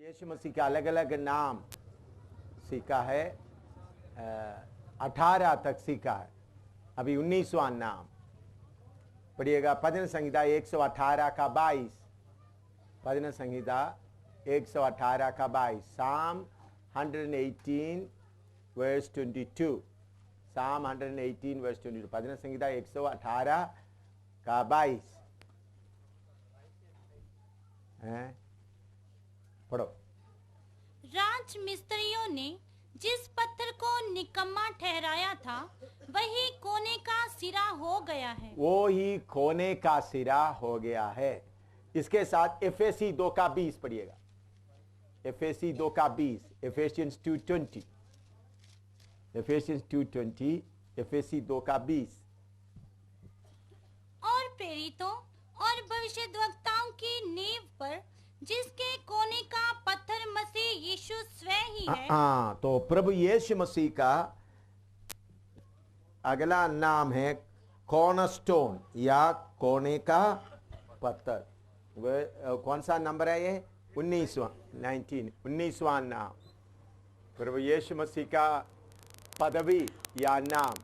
यीशु मसीह का अलग अलग नाम सीखा है, 18 तक सीखा है। अभी 19वां नाम पढ़िएगा। भजन संहिता 118 का 22। भजन संहिता 118 का 22। Psalm 118 verse 22। Psalm 118 verse 22। भजन संहिता 118 का 22 है। पढ़ो। राज मिस्त्रियों ने जिस पत्थर को निकम्मा ठहराया था वही कोने का सिरा हो गया है। वो ही कोने का सिरा हो गया है। इसके साथ एफेसी 2 का 20 पढ़िएगा। एफेसी 2 का 20। एफेसियंस 2:20। एफेसियंस 2:20। एफेसी 2 का 20। और प्रेरितों और भविष्यद्वक्ताओं की नींव पर जिसके कोने का पत्थर मसीह यीशु स्वयं ही है। तो प्रभु यीशु मसीह का अगला नाम है कॉर्नरस्टोन या कोने का पत्थर। वह कौन सा नंबर है ये? 19वां नाम। प्रभु यीशु मसीह का पदवी या नाम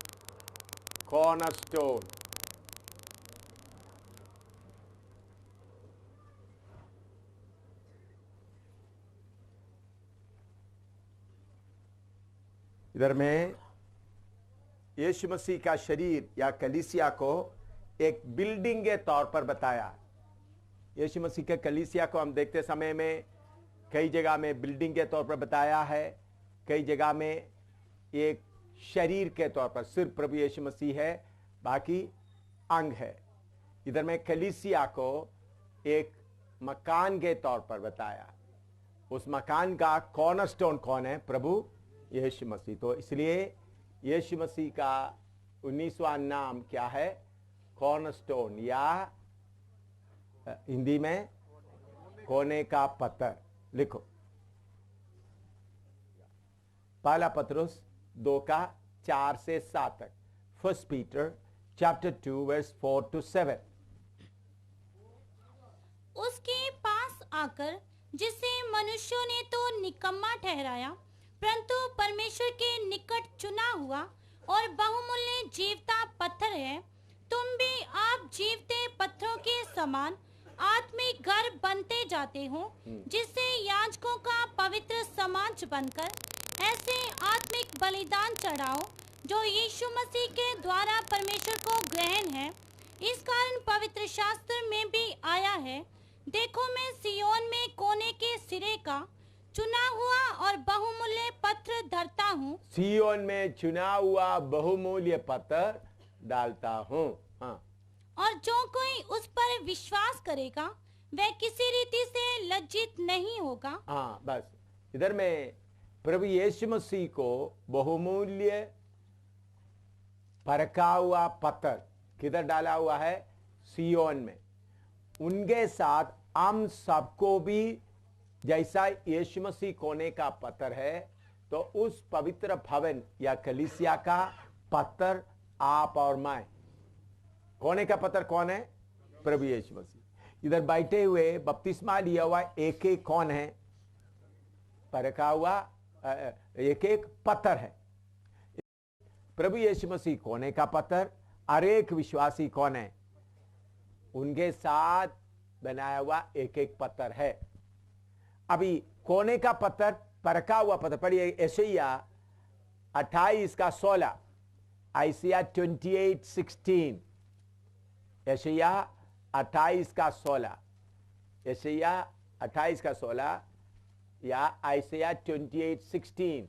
कॉर्नरस्टोन। इधर में यीशु मसीह का शरीर या कलीसिया को एक बिल्डिंग के तौर पर बताया। यीशु मसीह के कलीसिया को हम देखते समय में कई जगह में बिल्डिंग के तौर पर बताया है, कई जगह में एक शरीर के तौर पर। सिर्फ प्रभु यीशु मसीह है, बाकी अंग है। इधर में कलीसिया को एक मकान के तौर पर बताया। उस मकान का कॉर्नरस्टोन कौन है? प्रभु यीशु मसीह। तो इसलिए यीशु मसीह का 19वां नाम क्या है? कॉर्नरस्टोन या हिंदी में कोने का पत्थर। लिखो। पहला पतरस 2 का 4 से 7 तक। 1 Peter chapter 2 verse 4 to 7। उसके पास आकर जिसे मनुष्यों ने तो निकम्मा ठहराया, परंतु परमेश्वर के निकट चुना हुआ और बहुमूल्य जीवता पत्थर है। तुम भी आप जीवते पत्थरों के समान आत्मिक घर बनते जाते हो, जिससे याजकों का पवित्र समाज बनकर ऐसे आत्मिक बलिदान चढ़ाओ जो यीशु मसीह के द्वारा परमेश्वर को ग्रहण है। इस कारण पवित्र शास्त्र में भी आया है, देखो मैं सियोन में कोने के सिरे का चुना हुआ और बहुमूल्य पत्थर धरता हूँ। सियोन में चुना हुआ बहुमूल्य पत्थर डालता हूँ। हाँ। और जो कोई उस पर विश्वास करेगा वह किसी रीति से लज्जित नहीं होगा। हाँ, बस इधर में प्रभु यीशु मसीह को बहुमूल्य परखा हुआ पत्थर किधर डाला हुआ है? सियोन में। उनके साथ हम सबको भी जैसा यीशु मसीह कोने का पत्थर है, तो उस पवित्र भवन या कलीसिया का पत्थर आप और मैं। कोने का पत्थर कौन है? प्रभु यीशु मसीह। इधर बैठे हुए बपतिस्मा लिया हुआ एक एक कौन है? परखा हुआ एक एक पत्थर है। प्रभु यीशु मसीह कोने का पत्थर, हर एक विश्वासी कौन है? उनके साथ बनाया हुआ एक एक पत्थर है। अभी कोने का पत्थर, परखा हुआ पत्थर पढ़िए। यशायाह 28 का 16। आइसिया 28:16। यशायाह 28 का 16। यशायाह 28 का 16 या आइसिया 28:16।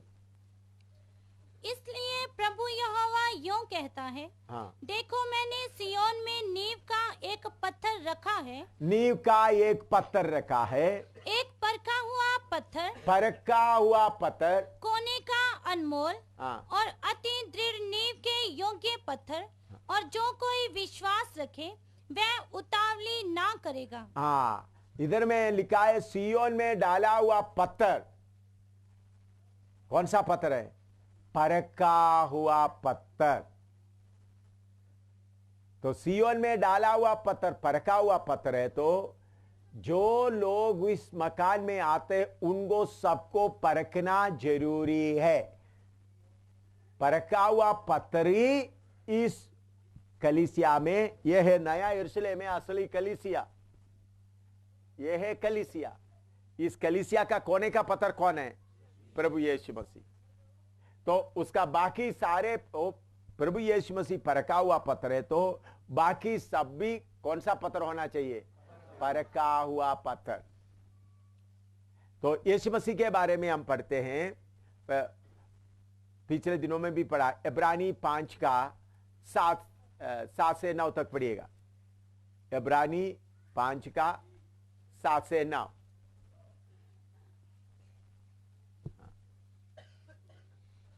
इसलिए प्रभु यहोवा यूं कहता है, हाँ। देखो मैंने सियोन में नींव का एक पत्थर रखा है। नींव का एक पत्थर रखा है। एक परखा हुआ पत्थर, परखा हुआ पत्थर, कोने का अनमोल हाँ। और अति दृढ़ नींव के योग्य पत्थर, और जो कोई विश्वास रखे वह उतावली ना करेगा। हाँ, इधर में लिखा है सियोन में डाला हुआ पत्थर। कौन सा पत्थर है? परखा हुआ पत्थर। तो सियोन में डाला हुआ पत्थर परखा हुआ पत्थर है, तो जो लोग इस मकान में आते हैं उनको सबको परखना जरूरी है। परखा हुआ पत्री इस कलीसिया में, यह है नया यरूशलेम में असली कलीसिया, यह है कलीसिया। इस कलीसिया का कोने का पत्थर कौन है? प्रभु यीशु मसीह। तो उसका बाकी सारे प्रभु यीशु मसीह परखा हुआ पत्थर है, तो बाकी सब भी कौन सा पत्थर होना चाहिए? परखा हुआ पत्थर। तो यीशु मसीह के बारे में हम पढ़ते हैं, पिछले दिनों में भी पढ़ा, इब्रानी 5 का 7 से 9 तक पढ़िएगा। इब्रानी 5 का 7 से 9।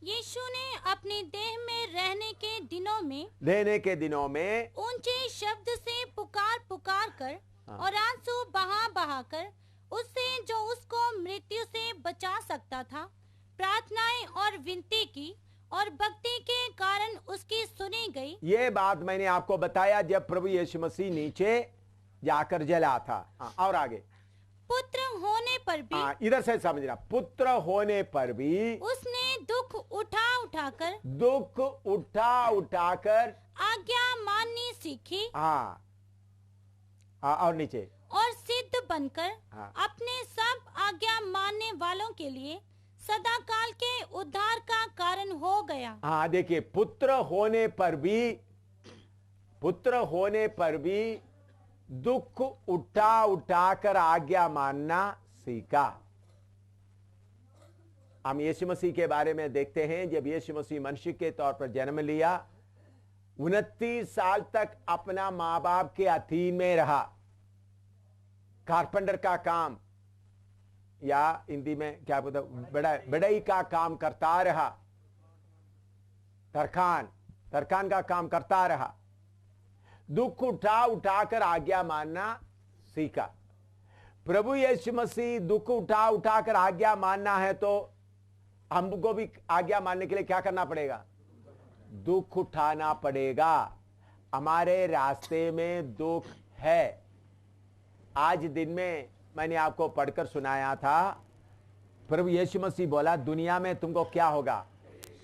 यीशु ने अपनी देह में रहने के दिनों में ऊंचे शब्द से पुकार पुकार कर और आंसू बहा बहा कर उससे जो उसको मृत्यु से बचा सकता था प्रार्थनाएं और विनती की, और भक्ति के कारण उसकी सुनी गई। ये बात मैंने आपको बताया जब प्रभु यीशु मसीह नीचे जाकर जला था। और आगे, पुत्र होने पर भी, इधर से समझना, पुत्र होने पर भी उसने दुख उठा उठाकर आज्ञा माननी सीखी। और नीचे, और सिद्ध बनकर अपने सब आज्ञा मानने वालों के लिए सदा काल के उद्धार का कारण हो गया। देखिए, पुत्र होने पर भी दुख उठाकर आज्ञा मानना सीखा। हम यीशु मसीह के बारे में देखते हैं, जब यीशु मसीह मनुष्य के तौर पर जन्म लिया, 29 साल तक अपना मां बाप के अधीन में रहा। कारपेंटर का काम, या हिंदी में क्या बोलते, बढ़ई का काम करता रहा। तरखान का काम करता रहा। दुख उठाकर आज्ञा मानना सीखा। प्रभु यीशु मसीह दुख उठाकर आज्ञा मानना है, तो हमको भी आज्ञा मानने के लिए क्या करना पड़ेगा? दुख उठाना पड़ेगा। हमारे रास्ते में दुख है। आज दिन में मैंने आपको पढ़कर सुनाया था, प्रभु यीशु मसीह बोला दुनिया में तुमको क्या होगा?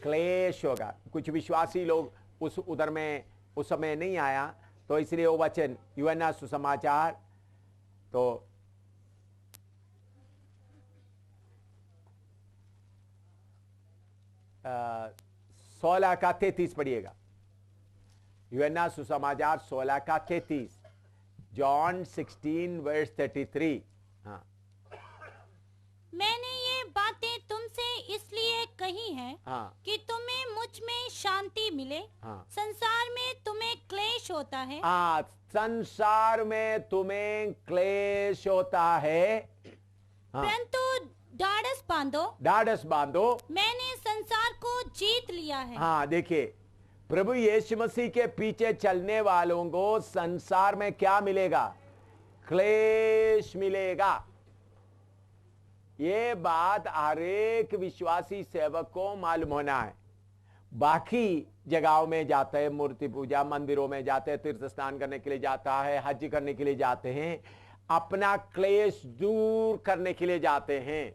क्लेश होगा। कुछ विश्वासी लोग उस समय नहीं आया, तो इसलिए वो वचन यूहन्ना सुसमाचार, तो 16 का 33 पढ़िएगा। यूहन्ना सुसमाचार 16 का 33, जॉन 16 वर्स 33। मैंने ये बातें तुमसे इसलिए कही हैं कि तुम्हें मुझ में शांति मिले। संसार में तुम्हें क्लेश होता है। संसार में तुम्हें क्लेश होता है, परंतु ढाढ़स बांधो, मैंने संसार को जीत लिया है। देखिए, प्रभु यीशु मसीह के पीछे चलने वालों को संसार में क्या मिलेगा? क्लेश मिलेगा। ये बात हर एक विश्वासी सेवक को मालूम होना है। बाकी जगहों में जाते हैं, मूर्ति पूजा, मंदिरों में जाते हैं, तीर्थ स्नान करने के लिए जाता है, हज करने के लिए जाते हैं, अपना क्लेश दूर करने के लिए जाते हैं।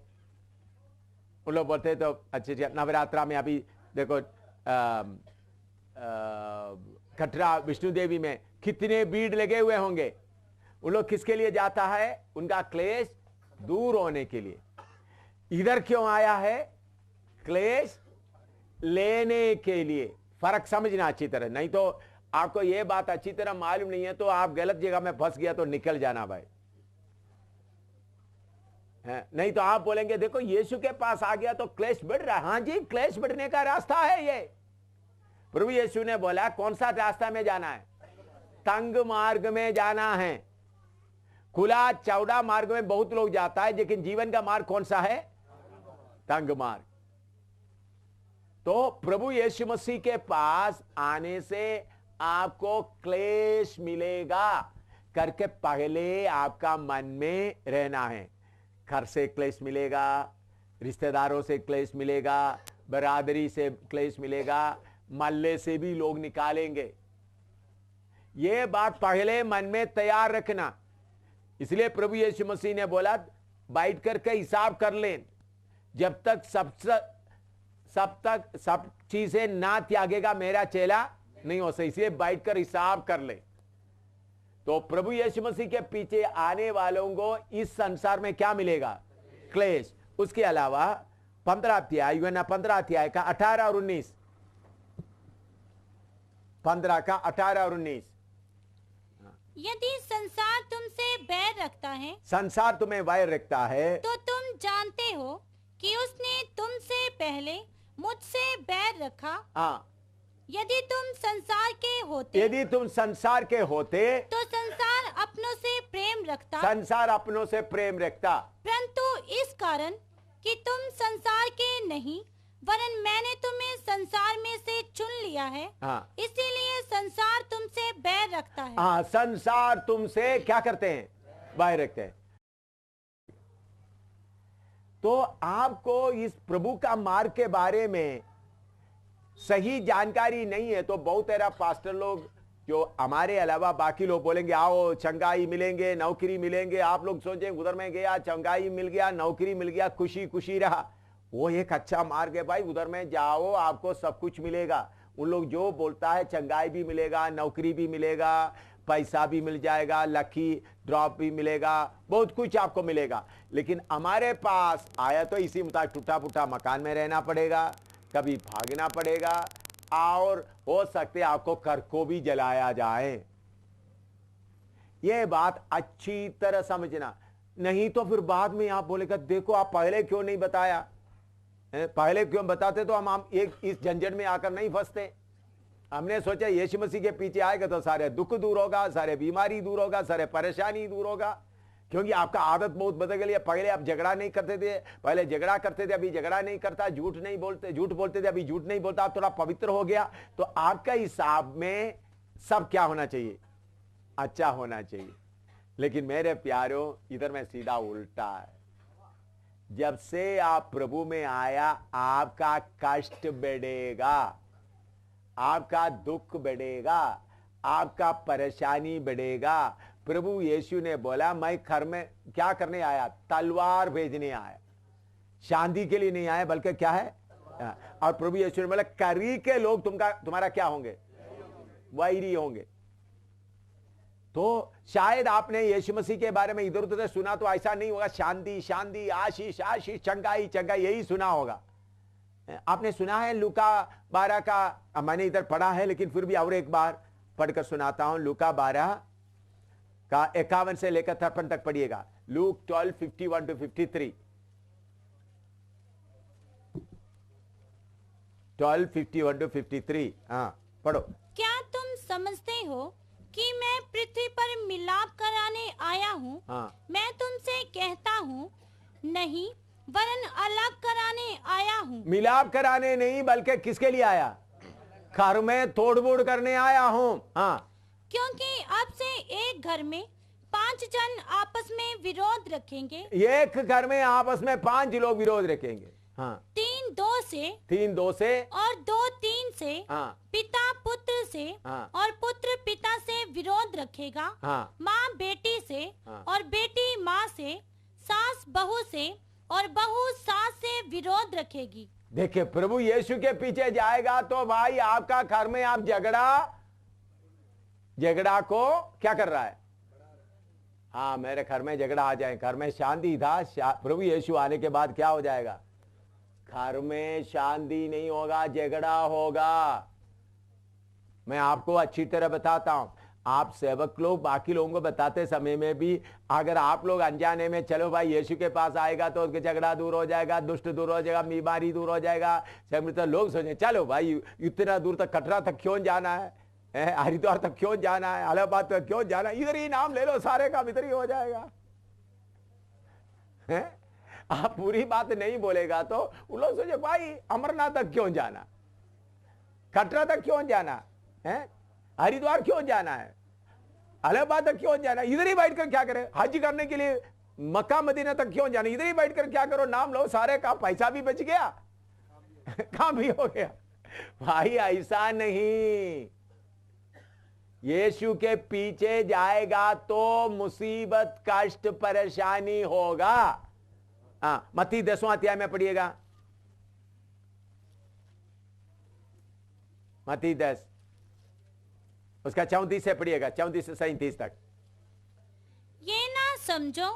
उन लोग बोलते हैं तो अच्छे नवरात्रा में अभी देखो कटरा विष्णु देवी में कितने भीड़ लगे हुए होंगे। उन लोग किसके लिए जाता है? उनका क्लेश दूर होने के लिए। इधर क्यों आया है? क्लेश लेने के लिए। फर्क समझना अच्छी तरह, नहीं तो आपको यह बात अच्छी तरह मालूम नहीं है तो आप गलत जगह में फंस गया तो निकल जाना भाई। नहीं तो आप बोलेंगे देखो यीशु के पास आ गया तो क्लेश बढ़ रहा है। हाँ जी, क्लेश बढ़ने का रास्ता है ये। प्रभु यीशु ने बोला कौन सा रास्ता में जाना है? तंग मार्ग में जाना है। खुला चौड़ा मार्ग में बहुत लोग जाता है, लेकिन जीवन का मार्ग कौन सा है? तंग मार्ग। तो प्रभु यीशु मसीह के पास आने से आपको क्लेश मिलेगा करके पहले आपका मन में रहना है। घर से क्लेश मिलेगा, रिश्तेदारों से क्लेश मिलेगा, बरादरी से क्लेश मिलेगा, मोहल्ले से भी लोग निकालेंगे। ये बात पहले मन में तैयार रखना। इसलिए प्रभु यीशु मसीह ने बोला बैठ करके हिसाब कर लें, जब तक सब चीजें ना त्यागेगा मेरा चेला नहीं हो सकता। इसलिए बैठ कर हिसाब कर ले। तो प्रभु यीशु मसीह के पीछे आने वालों को इस संसार में क्या मिलेगा? क्लेश। उसके अलावा 15 अध्याय, यूहन्ना 15 अध्याय का 18 और 19, 15 का 18 और 19। यदि संसार तुमसे बैर रखता है, संसार तुम्हें वैर रखता है, तो तुम जानते हो कि उसने तुमसे पहले मुझसे बैर रखा। हाँ, यदि तुम संसार के होते, यदि तुम संसार के होते तो संसार अपनों से प्रेम रखता, संसार अपनों से प्रेम रखता, परंतु इस कारण कि तुम संसार के नहीं वरन मैंने तुम्हें संसार में से चुन लिया है, हाँ, इसीलिए संसार तुमसे बैर रखता है। हाँ, संसार तुमसे क्या करते हैं? बैर रखते हैं। तो आपको इस प्रभु का मार्ग के बारे में सही जानकारी नहीं है, तो बहुत सारा पास्टर लोग जो हमारे अलावा बाकी लोग बोलेंगे आओ चंगाई मिलेंगे, नौकरी मिलेंगे। आप लोग सोचें उधर में गया, चंगाई मिल गया, नौकरी मिल गया, खुशी खुशी रहा, वो एक अच्छा मार्ग है भाई। उधर में जाओ, आपको सब कुछ मिलेगा। उन लोग जो बोलता है चंगाई भी मिलेगा, नौकरी भी मिलेगा, पैसा भी मिल जाएगा, लकी ड्रॉप भी मिलेगा, बहुत कुछ आपको मिलेगा। लेकिन हमारे पास आया तो इसी मुताबिक टूटा फूटा मकान में रहना पड़ेगा, कभी भागना पड़ेगा, और हो सकते आपको कर को भी जलाया जाए। यह बात अच्छी तरह समझना, नहीं तो फिर बाद में आप बोलेगा देखो आप पहले क्यों नहीं बताया। पहले क्यों बताते तो हम एक इस झंझट में आकर नहीं फंसते। हमने सोचा यीशु मसीह के पीछे आएगा तो सारे दुख दूर होगा, सारे बीमारी दूर होगा, सारे परेशानी दूर होगा। क्योंकि आपका आदत बहुत बदल गई है। पहले आप झगड़ा नहीं करते थे, पहले झगड़ा करते थे, अभी झगड़ा नहीं करता, झूठ नहीं बोलते, झूठ बोलते थे, अभी झूठ नहीं बोलता, आप थोड़ा पवित्र हो गया। तो आपका हिसाब में सब क्या होना चाहिए? अच्छा होना चाहिए। लेकिन मेरे प्यारों, इधर में सीधा उल्टा है। जब से आप प्रभु में आया, आपका कष्ट बढ़ेगा, आपका दुख बढ़ेगा, आपका परेशानी बढ़ेगा। प्रभु यीशु ने बोला मैं घर में क्या करने आया? तलवार भेजने आया। शांति के लिए नहीं आया, बल्कि क्या है? और प्रभु यीशु ने बोला करी के लोग तुम्हारा क्या होंगे? वैरी होंगे। तो शायद आपने यीशु मसीह के बारे में इधर उधर सुना, तो ऐसा नहीं होगा शांति शांति, आशीष आशीष, चंगाई चंगाई, यही सुना होगा। आपने सुना है लूका 12 का, मैंने इधर पढ़ा है लेकिन फिर भी और एक बार पढ़कर सुनाता हूं। लूका 12 का 51 से लेकर 53 तक पढ़िएगा। Look 12:51 to 53, 12:51 to 53। हाँ पढ़ो। क्या तुम समझते हो कि मैं पृथ्वी पर मिलाप कराने आया हूँ? हाँ। मैं तुमसे कहता हूँ नहीं, वरन अलग कराने आया हूँ। मिलाप कराने नहीं, बल्कि किसके लिए आया? घर में तोड़-फोड़ करने आया हूँ। हाँ, क्योंकि अब से एक घर में 5 जन आपस में विरोध रखेंगे। एक घर में आपस में 5 लोग विरोध रखेंगे। हाँ, 3 2 से, 3 2 से, और 2 3 से, हाँ, पिता पुत्र से, हाँ, और पुत्र पिता से विरोध रखेगा। हाँ, माँ बेटी से, हाँ, और बेटी माँ से, सास बहू से, और बहू सास से विरोध रखेगी। देखिए प्रभु यीशु के पीछे जाएगा तो भाई आपका घर में आप झगड़ा को क्या कर रहा है? हाँ, मेरे घर में झगड़ा आ जाए। घर में शांति था, प्रभु यीशु आने के बाद क्या हो जाएगा? घर में शांति नहीं होगा, झगड़ा होगा। मैं आपको अच्छी तरह बताता हूं। आप सेवक लोग बाकी लोगों को बताते समय में भी अगर आप लोग अनजाने में चलो भाई यीशु के पास आएगा तो उसके झगड़ा दूर हो जाएगा, दुष्ट दूर हो जाएगा, बीमारी दूर हो जाएगा, तो लोग सोचे चलो भाई इतना दूर तक कटरा तक क्यों जाना है, हरिद्वार तक क्यों जाना है, इलाहाबाद तक क्यों जाना है, इधर ही नाम ले लो, सारे काम इधर ही हो जाएगा। आप पूरी बात नहीं बोलेगा तो उन लोग सोचे भाई अमरनाथ तक क्यों जाना, कटरा तक क्यों जाना है, हरिद्वार क्यों जाना है, इलाहाबाद तक क्यों जाना, इधर ही बैठकर क्या करें, हज करने के लिए मक्का मदीना तक क्यों जाना, इधर ही बैठकर क्या करो, नाम लो, सारे का पैसा भी बच गया, काम भी हो गया। भाई ऐसा नहीं, यीशु के पीछे जाएगा तो मुसीबत कष्ट परेशानी होगा। हाँ, मत्ती 10वां अध्याय में पढ़िएगा, मत्ती 10 उसका 34 से पढ़िएगा, 34 से 37 तक। ये ना समझो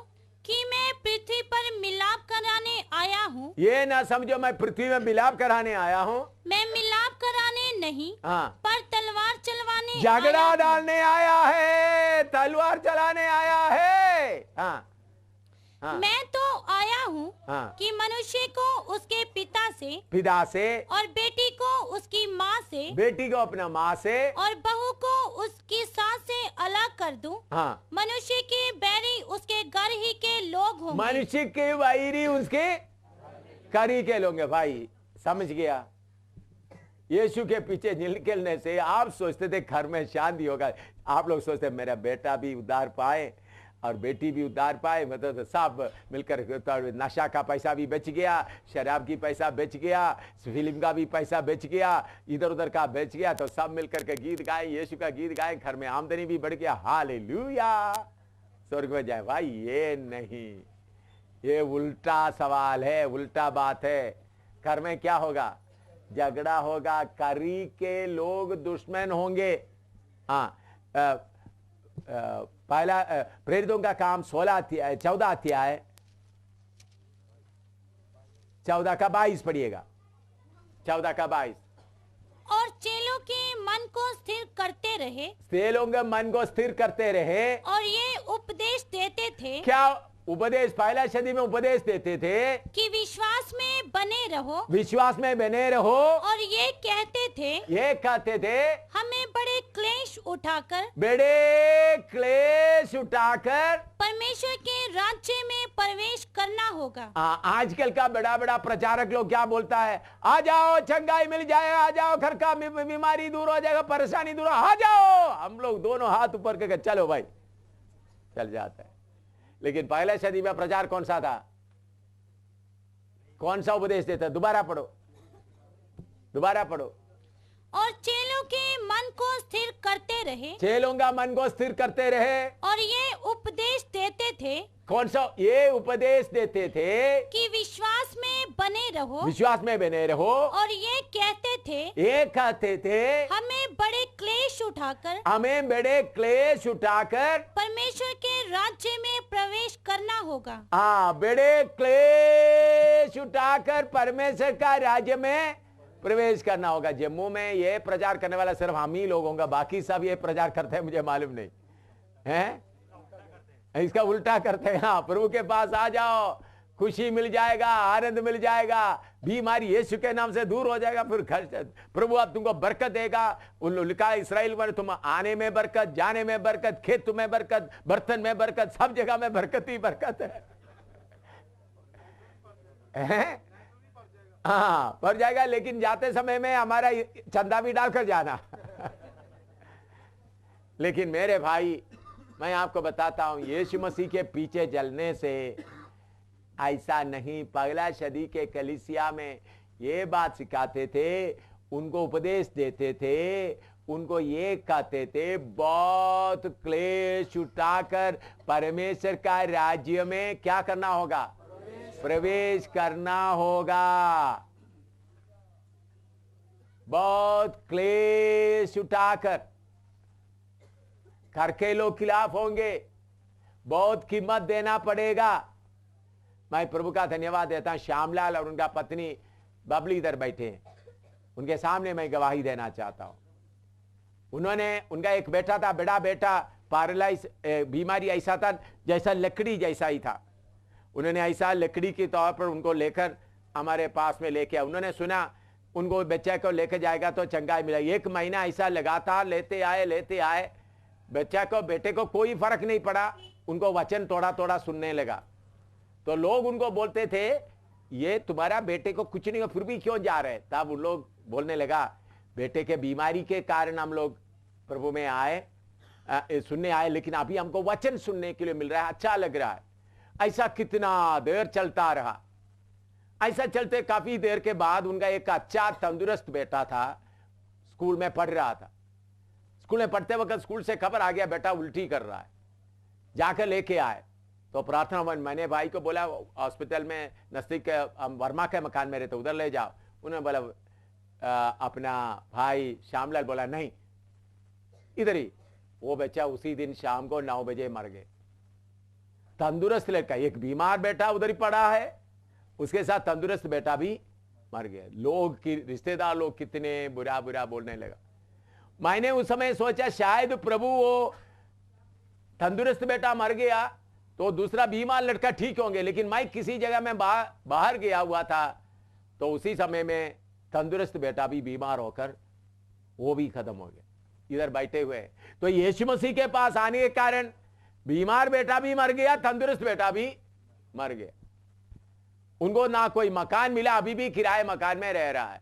कि मैं पृथ्वी पर मिलाप कराने आया हूँ। ये ना समझो मैं पृथ्वी में मिलाप कराने आया हूँ। मैं मिलाप कराने नहीं, हाँ, पर तलवार चलवाने झगड़ा आया हूँ। डालने आया है, तलवार चलाने आया है। हाँ, हाँ, मैं तो आया हूँ हाँ, कि मनुष्य को उसके पिता से पिता से, और बेटी को उसकी माँ से बेटी को अपना माँ से, और बहू को उसकी सास से अलग कर दूं। हाँ, मनुष्य के बैरी उसके घर ही के लोग होंगे। मनुष्य के वैरी उसके करी के लोग हैं। भाई समझ गया? यीशु के पीछे निकलने से आप सोचते थे घर में शांति होगा। आप लोग सोचते मेरा बेटा भी उद्धार पाए और बेटी भी उद्धार पाए, मतलब सब मिलकर, तो नशा का पैसा भी बच गया, शराब की पैसा बच गया, फिल्म का भी पैसा बच गया, इधर उधर का बच गया, तो सब मिलकर के गीत गाए, यीशु का गीत गाए, घर में आमदनी भी बढ़ गया। हालेलुया, स्वर्ग में जाए। भाई ये नहीं, ये उल्टा सवाल है, उल्टा बात है। घर में क्या होगा? झगड़ा होगा, करी के लोग दुश्मन होंगे। हाँ, पहला प्रेरितों का काम 14 अध्याय 14 का 22 पढ़िएगा, 14 का 22। और चेलों के मन को स्थिर करते रहे, चेलों के मन को स्थिर करते रहे, और ये उपदेश देते थे। क्या उपदेश? पहला सदी में उपदेश देते थे कि विश्वास में बने रहो, विश्वास में बने रहो, और ये कहते थे, ये कहते थे हमें बड़े क्लेश उठाकर, बड़े क्लेश उठाकर परमेश्वर के राज्य में प्रवेश करना होगा। आजकल का बड़ा बड़ा प्रचारक लोग क्या बोलता है? आ जाओ, चंगाई मिल जाएगा, आ जाओ, घर का बीमारी दूर हो जाएगा, परेशानी दूर, आ जाओ। हम लोग दोनों हाथ ऊपर करके चलो भाई, चल जाता है। लेकिन पहले सदी में प्रचार कौन सा था? कौन सा उपदेश देता? दोबारा पढ़ो, दोबारा पढ़ो। और चेलों के मन को स्थिर करते रहे, चेलों का मन को स्थिर करते रहे, और ये उपदेश देते थे। कौन सा? ये उपदेश देते थे कि विश्वास में बने रहो, विश्वास में बने रहो, और ये कहते थे, ये कहते थे हमें बड़े क्लेश उठाकर, हमें बड़े क्लेश उठाकर परमेश्वर के राज्य में प्रवेश करना होगा। बड़े क्लेश उठाकर परमेश्वर का राज्य में प्रवेश करना होगा। जम्मू में ये प्रचार करने वाला सिर्फ हम ही लोग होंगे, बाकी सब ये प्रचार करते हैं, मुझे मालूम नहीं है। इसका उल्टा करते हैं। हाँ, प्रभु के पास आ जाओ, खुशी मिल जाएगा, आनंद मिल जाएगा, बीमारी यीशु के नाम से दूर हो जाएगा, फिर प्रभु आप तुमको बरकत देगा। उन लिखा इस्राएल में, तुम आने में बरकत, जाने में बरकत, खेत में बरकत, बर्तन में बरकत, सब जगह में बरकत ही बरकत है। हाँ, भर जाएगा, लेकिन जाते समय में हमारा चंदा भी डालकर जाना। लेकिन मेरे भाई, मैं आपको बताता हूं, यीशु मसीह के पीछे चलने से ऐसा नहीं। पहला सदी के कलीसिया में ये बात सिखाते थे, उनको उपदेश देते थे, उनको ये कहते थे, बहुत क्लेश उठाकर परमेश्वर का राज्य में क्या करना होगा? प्रवेश करना होगा। बहुत क्लेश उठाकर, घर के लोग खिलाफ होंगे, बहुत कीमत देना पड़ेगा। मैं प्रभु का धन्यवाद देता हूं, श्यामलाल और उनका पत्नी बबली इधर बैठे हैं, उनके सामने मैं गवाही देना चाहता हूं। उनका एक बेटा था, बड़ा बेटा, पैरालाइज बीमारी ऐसा था जैसा लकड़ी जैसा ही था। उन्होंने ऐसा लकड़ी के तौर पर उनको लेकर हमारे पास में लेके आए। उन्होंने सुना उनको बच्चे को लेकर जाएगा तो चंगाई मिला। 1 महीना ऐसा लगातार लेते आए, बच्चा को, बेटे को कोई फर्क नहीं पड़ा। उनको वचन थोड़ा थोड़ा सुनने लगा, तो लोग उनको बोलते थे, ये तुम्हारा बेटे को कुछ नहीं हो, फिर भी क्यों जा रहे? तब उन लोग बोलने लगा, बेटे के बीमारी के कारण हम लोग प्रभु में आए, सुनने आए, लेकिन अभी हमको वचन सुनने के लिए मिल रहा है, अच्छा लग रहा है। ऐसा कितना देर चलता रहा। ऐसा चलते काफी देर के बाद उनका एक अच्छा तंदुरुस्त बेटा था, स्कूल में पढ़ रहा था। स्कूल में पढ़ते वक्त स्कूल से खबर आ गया बेटा उल्टी कर रहा है, जाकर लेके आए। तो प्रार्थना वन मैंने भाई को बोला हॉस्पिटल में नजदीक वर्मा के मकान में रहते उधर ले जाओ। उन्होंने बोला अपना भाई श्यामलाल बोला नहीं इधर ही। वो बच्चा उसी दिन शाम को 9 बजे मर गए। तंदुरुस्त लड़का, एक बीमार बेटा उधर ही पड़ा है, उसके साथ तंदुरुस्त बेटा भी मर गया। लोग की रिश्तेदार लोग कितने बुरा बुरा बोलने लगा। मैंने उस समय सोचा शायद प्रभु वो तंदुरुस्त बेटा मर गया तो दूसरा बीमार लड़का ठीक होंगे, लेकिन मैं किसी जगह में बाहर गया हुआ था तो उसी समय में तंदुरुस्त बेटा भी बीमार होकर वो भी खत्म हो गया। इधर बैठे हुए तो यीशु मसीह के पास आने के कारण बीमार बेटा भी मर गया, तंदुरुस्त बेटा भी मर गया। उनको ना कोई मकान मिला, अभी भी किराए मकान में रह रहा है।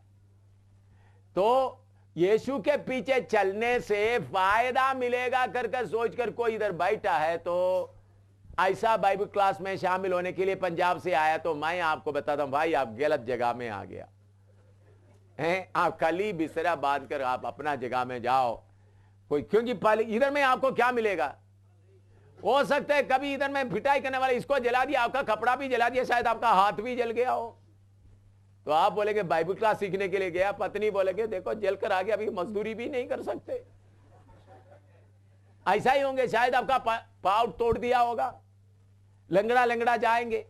तो यीशु के पीछे चलने से फायदा मिलेगा करके सोचकर कोई इधर बैठा है तो ऐसा बाइबल क्लास में शामिल होने के लिए पंजाब से आया, तो मैं आपको बताता हूं भाई आप गलत जगह में आ गया हैं। आप खाली बिस्तरा बांध कर आप अपना जगह में जाओ कोई, क्योंकि पहले इधर में आपको क्या मिलेगा। हो सकता है कभी इधर में पिटाई करने वाले इसको जला दिया, आपका कपड़ा भी जला दिया, शायद आपका हाथ भी जल गया हो। तो आप बोलेंगे बाइबल क्लास सीखने के लिए गया, पत्नी बोलेगे देखो जल कर आ गया, अभी मजदूरी भी नहीं कर सकते। ऐसा ही होंगे, शायद आपका पाव तोड़ दिया होगा, लंगड़ा लंगड़ा जाएंगे।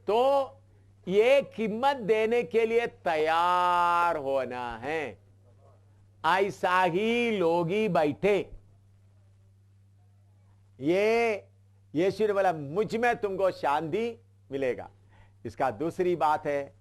तो ये कीमत देने के लिए तैयार होना है। ऐसा ही लोग ही बैठे। ये यीशु ने बोला मुझ में तुमको शांति मिलेगा। इसका दूसरी बात है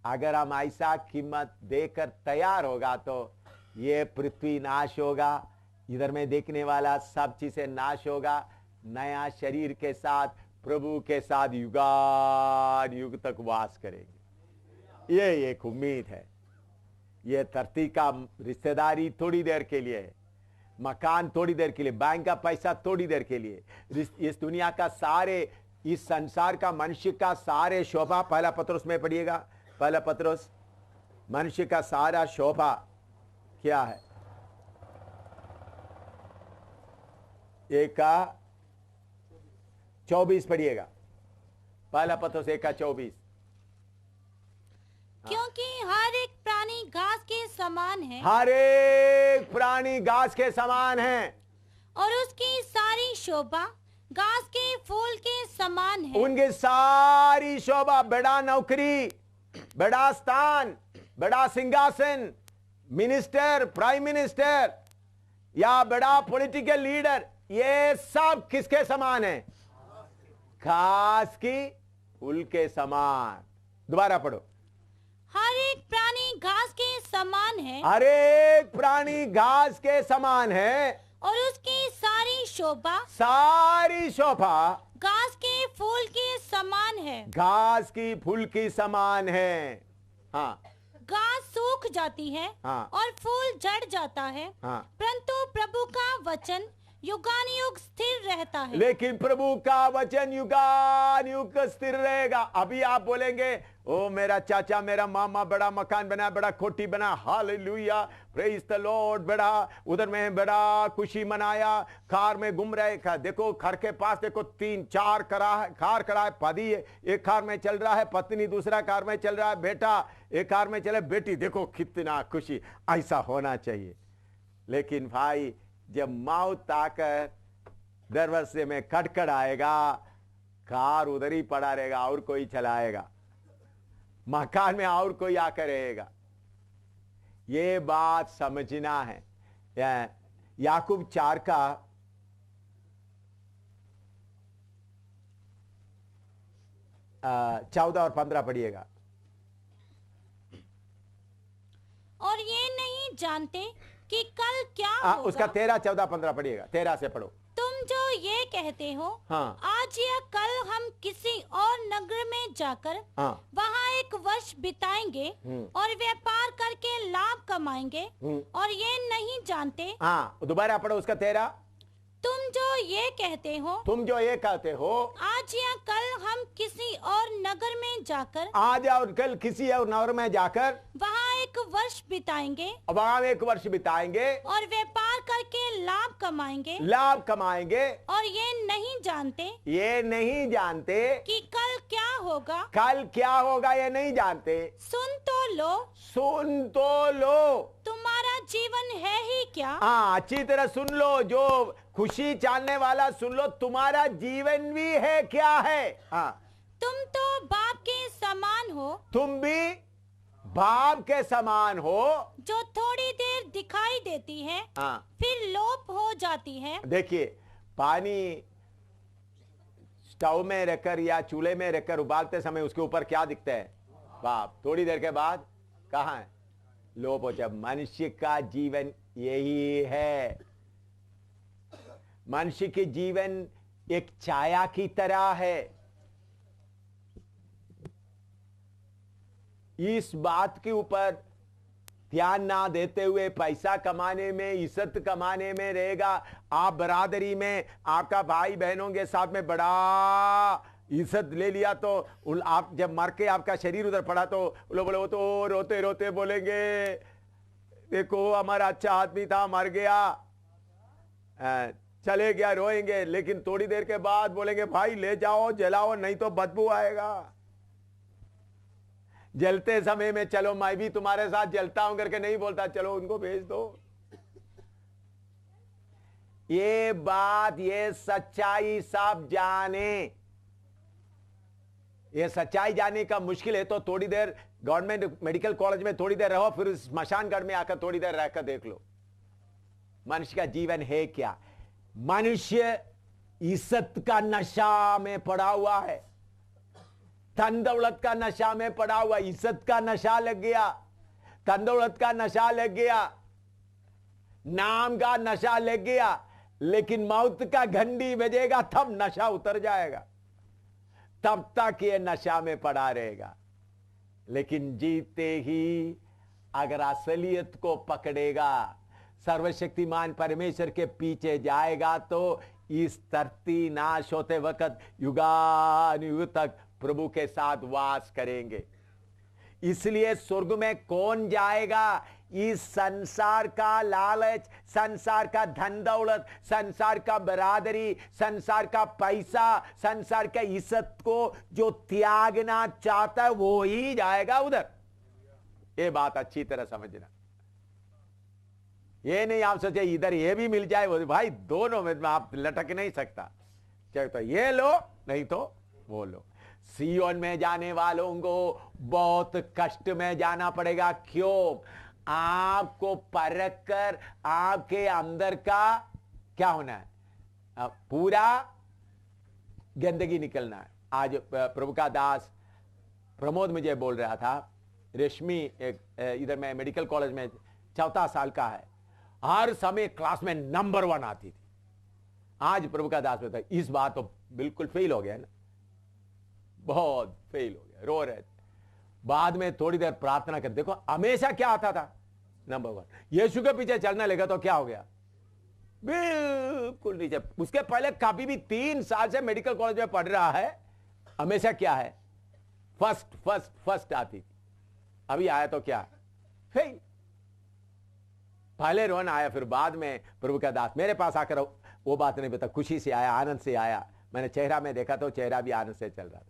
अगर हम ऐसा कीमत देकर तैयार होगा तो ये पृथ्वी नाश होगा, इधर में देखने वाला सब चीजें नाश होगा, नया शरीर के साथ प्रभु के साथ युगान युग तक वास करेंगे। ये एक उम्मीद है। ये धरती का रिश्तेदारी थोड़ी देर के लिए है, मकान थोड़ी देर के लिए, बैंक का पैसा थोड़ी देर के लिए, इस दुनिया का सारे, इस संसार का मनुष्य का सारे शोभा, पहला पत्रुस में पढ़िएगा, पहला पत्रुस, मनुष्य का सारा शोभा क्या है। 1:24 पढ़िएगा, पहला पत्रुस 1:24। क्योंकि हर एक प्राणी घास के समान है, हर एक प्राणी घास के समान है और उसकी सारी शोभा घास के फूल के समान है। उनकी सारी शोभा, बड़ा नौकरी, बड़ा स्थान, बड़ा सिंहासन, मिनिस्टर, प्राइम मिनिस्टर या बड़ा पॉलिटिकल लीडर, ये सब किसके समान है? घास की फूल के समान। दोबारा पढ़ो। हर एक प्राणी घास के समान है, हर एक प्राणी घास के समान है और उसकी सारी शोभा घास के फूल के समान है। घास की फूल की समान है। हाँ, घास सूख जाती है हाँ, और फूल झड़ जाता है, हाँ, परंतु प्रभु का वचन युगान युग स्थिर रहता है। लेकिन प्रभु का वचन युगान युग स्थिर रहेगा। अभी आप बोलेंगे ओ मेरा चाचा, मेरा मामा बड़ा मकान बना, बड़ा कोठी बना, हालेलुया, प्रेज द लॉर्ड, बड़ा उधर में बड़ा खुशी मनाया, कार में घूम रहे, देखो घर के पास देखो 3-4 कार खड़ा है, पति एक कार में चल रहा है, पत्नी दूसरा कार में चल रहा है, बेटा एक कार में चले, बेटी देखो कितना खुशी। ऐसा होना चाहिए। लेकिन भाई जब मौत आकर दरवाजे में खटखट आएगा, कार उधर ही पड़ा रहेगा और कोई चलाएगा, मकान में और कोई आकर रहेगा। ये बात समझना है। याकूब 4 का 14 और 15 पढ़िएगा। और ये नहीं जानते कि कल क्या होगा। उसका 13, 14, 15 पढ़िएगा। 13 से पढ़ो। तुम जो ये कहते हो, हाँ, आज या कल हम किसी और नगर में जाकर हाँ, वहाँ एक वर्ष बिताएंगे और व्यापार करके लाभ कमाएंगे, और ये नहीं जानते। हाँ, दोबारा पढ़ो उसका 13। तुम जो ये कहते हो, तुम जो ये कहते हो, आज या कल हम किसी और नगर में जाकर आज और कल किसी और नगर में जाकर वहाँ एक वर्ष बिताएंगे वहां एक वर्ष बिताएंगे और व्यापार करके लाभ कमाएंगे और ये नहीं जानते कि कल क्या होगा, ये नहीं जानते। सुन तो लो तुम्हारा जीवन है ही क्या। हाँ, अच्छी तरह सुन लो, जो खुशी चाहने वाला सुन लो, तुम्हारा जीवन भी है क्या है। हाँ, तुम तो बाप के समान हो, तुम भी बाप के समान हो, जो थोड़ी देर दिखाई देती है, हाँ, फिर लोप हो जाती है। देखिए, पानी स्टोव में रखकर या चूल्हे में रखकर उबालते समय उसके ऊपर क्या दिखता है? बाप। थोड़ी देर के बाद कहाँ है? लोप हो जाए। मनुष्य का जीवन यही है। मनुष्य के जीवन एक छाया की तरह है। इस बात के ऊपर ध्यान ना देते हुए पैसा कमाने में, इज्जत कमाने में रहेगा। आप बरादरी में आपका भाई बहनों के साथ में बड़ा इज्जत ले लिया तो आप जब मर के आपका शरीर उधर पड़ा तो लोग बोले, वो तो रोते रोते बोलेंगे, देखो हमारा अच्छा आदमी था, मर गया, चले गया, रोएंगे। लेकिन थोड़ी देर के बाद बोलेंगे, भाई ले जाओ, जलाओ, नहीं तो बदबू आएगा। जलते समय में चलो मैं भी तुम्हारे साथ जलता हूं करके नहीं बोलता, चलो उनको भेज दो। ये बात, ये सच्चाई सब जाने। ये सच्चाई जानने का मुश्किल है तो थोड़ी देर गवर्नमेंट मेडिकल कॉलेज में थोड़ी देर रहो, फिर स्मशान घाट में आकर थोड़ी देर रहकर देख लो मनुष्य का जीवन है क्या। मनुष्य इज्जत का नशा में पड़ा हुआ है, धन दौलत का नशा में पड़ा हुआ। इज्जत का नशा लग गया, धन दौलत का नशा लग गया, नाम का नशा लग गया, लेकिन मौत का घंटी बजेगा तब नशा उतर जाएगा। तब तक ये नशा में पड़ा रहेगा। लेकिन जीते ही अगर असलियत को पकड़ेगा, सर्वशक्तिमान परमेश्वर के पीछे जाएगा तो इस धरती नाश होते वक्त युगानुयुग तक प्रभु के साथ वास करेंगे। इसलिए स्वर्ग में कौन जाएगा? इस संसार का लालच, संसार का धन दौलत, संसार का बरादरी, संसार का पैसा, संसार का इज्जत को जो त्यागना चाहता है वो ही जाएगा उधर। ये बात अच्छी तरह समझना। ये नहीं आप सोचे इधर ये भी मिल जाए, वो भाई दोनों में आप लटक नहीं सकता। चाहे तो ये लो नहीं तो वो लो। सियोन में जाने वालों को बहुत कष्ट में जाना पड़ेगा। क्यों? आपको परख कर आपके अंदर का क्या होना है? पूरा गंदगी निकलना है। आज प्रभु का दास प्रमोद मुझे बोल रहा था, रेशमी एक इधर में मेडिकल कॉलेज में 4 साल का है, हर समय क्लास में नंबर 1 आती थी। आज प्रभु का दास बता, इस बार तो बिल्कुल फेल हो गया ना, बहुत फेल हो गया, रो रहे थे। बाद में थोड़ी देर प्रार्थना कर, देखो हमेशा क्या आता था? नंबर 1। यीशु के पीछे चलने लगा तो क्या हो गया? बिल्कुल नीचे। उसके पहले कभी भी 3 साल से मेडिकल कॉलेज में पढ़ रहा है, हमेशा क्या है? फर्स्ट फर्स्ट फर्स्ट आती थी। अभी आया तो क्या? फेल। पहले रोन आया, फिर बाद में प्रभु का दास मेरे पास आकर वो बात नहीं बता, खुशी से आया, आनंद से आया। मैंने चेहरा में देखा तो चेहरा भी आनंद से चल रहा था।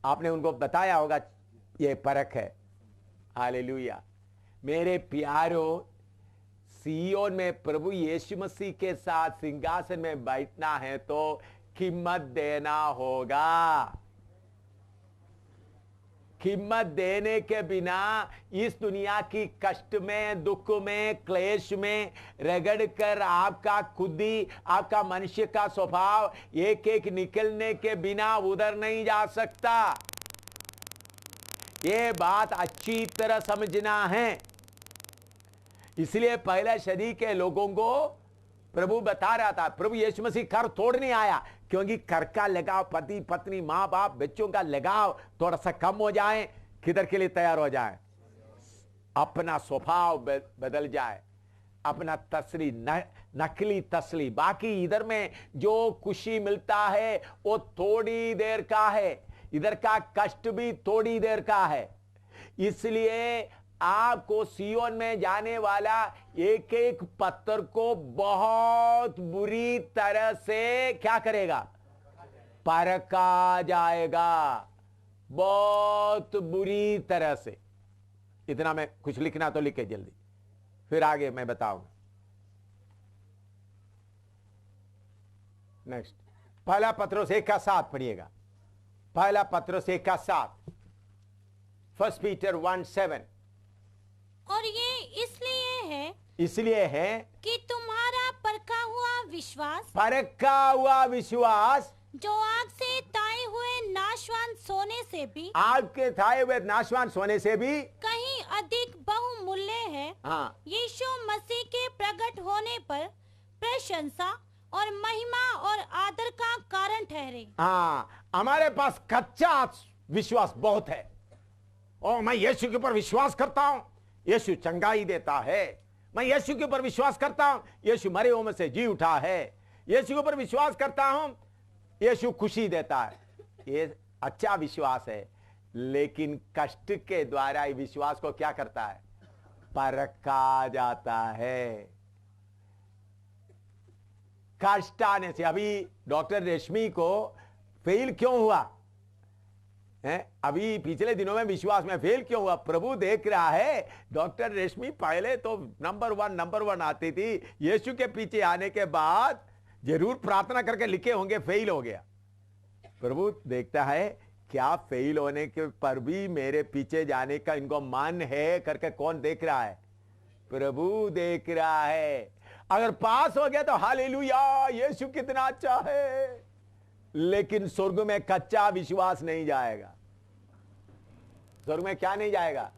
आपने उनको बताया होगा ये परख है। हालेलुया। मेरे प्यारों, सियोन में प्रभु यीशु मसीह के साथ सिंहासन में बैठना है तो कीमत देना होगा। कीमत देने के बिना इस दुनिया की कष्ट में, दुख में, क्लेश में रगड़ कर आपका खुद ही, आपका मनुष्य का स्वभाव एक एक निकलने के बिना उधर नहीं जा सकता। ये बात अच्छी तरह समझना है। इसलिए पहले सदी के लोगों को प्रभु बता रहा था, प्रभु यीशु मसीह कर तोड़ने आया, क्योंकि कर का लगाव, पति पत्नी, मां बाप, बच्चों का लगाव थोड़ा सा कम हो जाए, किधर के लिए तैयार हो जाए? अपना स्वभाव बदल जाए। अपना तसली नकली तसली, बाकी इधर में जो खुशी मिलता है वो थोड़ी देर का है, इधर का कष्ट भी थोड़ी देर का है। इसलिए आपको सियोन में जाने वाला एक एक पत्थर को बहुत बुरी तरह से क्या करेगा, परखा जाएगा, बहुत बुरी तरह से। इतना मैं कुछ लिखना तो लिखे जल्दी, फिर आगे मैं बताऊंगा। नेक्स्ट, पहला पत्रोस 1:7 पढ़िएगा। पहला पत्रोस 1:7, 1 पीटर 1:7। और ये इसलिए है कि तुम्हारा परखा हुआ विश्वास जो आग से ताए हुए नाशवान सोने से भी, आग के ताए हुए नाशवान सोने से भी कहीं अधिक बहुमूल्य है, हाँ, यीशु मसीह के प्रकट होने पर प्रशंसा और महिमा और आदर का कारण ठहरे। हाँ, हमारे पास कच्चा विश्वास बहुत है। और मैं यीशु के ऊपर विश्वास करता हूं, यीशु चंगाई देता है। मैं यीशु के ऊपर विश्वास करता हूं, यीशु मरे हुओं में से जी उठा है। यीशु के ऊपर विश्वास करता हूं, यीशु खुशी देता है। ये अच्छा विश्वास है, लेकिन कष्ट के द्वारा विश्वास को क्या करता है, परखा जाता है। कष्ट आने से, अभी डॉक्टर रेशमी को फेल क्यों हुआ है? अभी पिछले दिनों में विश्वास में फेल क्यों हुआ? प्रभु देख रहा है। डॉक्टर रेशमी पहले तो नंबर वन आती थी, यीशु के पीछे आने के बाद जरूर प्रार्थना करके लिखे होंगे फेल हो गया। प्रभु देखता है क्या फेल होने के पर भी मेरे पीछे जाने का इनको मन है करके कौन देख रहा है? प्रभु देख रहा है। अगर पास हो गया तो हालेलुया, यीशु कितना अच्छा है। लेकिन स्वर्ग में कच्चा विश्वास नहीं जाएगा। स्वर्ग में क्या नहीं जाएगा?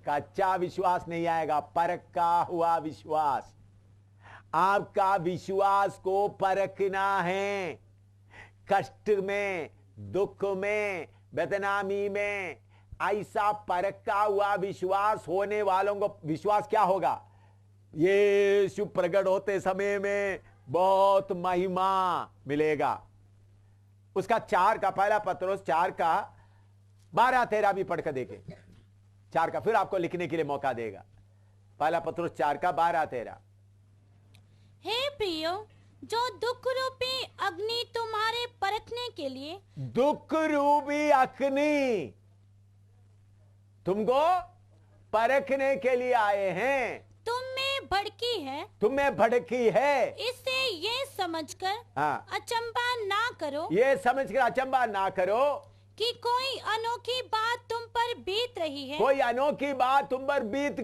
कच्चा विश्वास नहीं आएगा, परखा हुआ विश्वास। आपका विश्वास को परखना है। कष्ट में, दुख में, बदनामी में ऐसा परखा हुआ विश्वास होने वालों को विश्वास क्या होगा? यीशु प्रकट होते समय में बहुत महिमा मिलेगा। उसका 4 का पहला पत्रोस 4 का 12-13 भी पढ़कर देखें। 4 का फिर आपको लिखने के लिए मौका देगा। पहला पत्रोस 4 का 12-13। हे प्रियो, जो दुख रूपी अग्नि तुम्हारे परखने के लिए, दुख रूपी अग्नि तुमको परखने के लिए आए हैं, तुम में भड़की है, तुम्हें भड़की है। इससे ये समझकर हाँ, अचंभा ना करो, ये समझकर अचंभा ना करो कि कोई अनोखी बात तुम पर बीत रही है। कोई अनोखी बात तुम पर बीत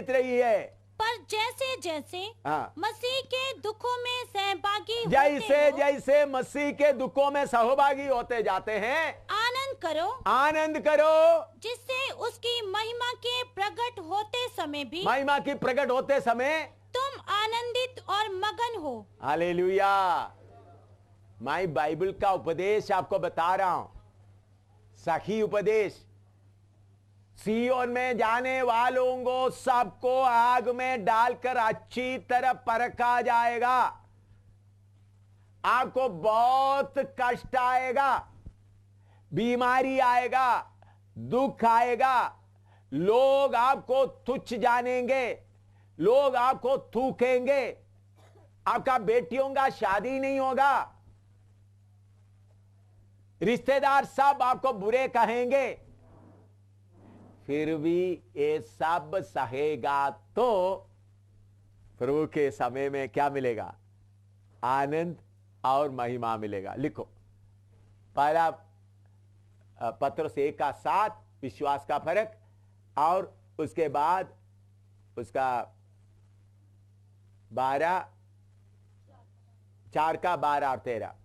रही है। पर जैसे जैसे हाँ, मसीह के दुखों में सहभागी जैसे होते हो, जैसे मसीह के दुखों में सहभागी होते जाते हैं, आनंद करो जिससे उसकी महिमा के प्रकट होते समय भी महिमा की प्रकट होते समय तुम आनंदित और मगन हो। हालेलुया। मैं बाइबल का उपदेश आपको बता रहा हूं, सही उपदेश। सियोन में जाने वालों को सबको आग में डालकर अच्छी तरह परखा जाएगा। आपको बहुत कष्ट आएगा, बीमारी आएगा, दुख आएगा, लोग आपको तुच्छ जानेंगे, लोग आपको थूकेंगे, आपका बेटियों का शादी नहीं होगा, रिश्तेदार सब आपको बुरे कहेंगे। फिर भी ये सब सहेगा तो प्रभु के समय में क्या मिलेगा? आनंद और महिमा मिलेगा। लिखो, पहला पत्रोस 1 का 7 विश्वास का फर्क, और उसके बाद उसका 4 का 12 और 13।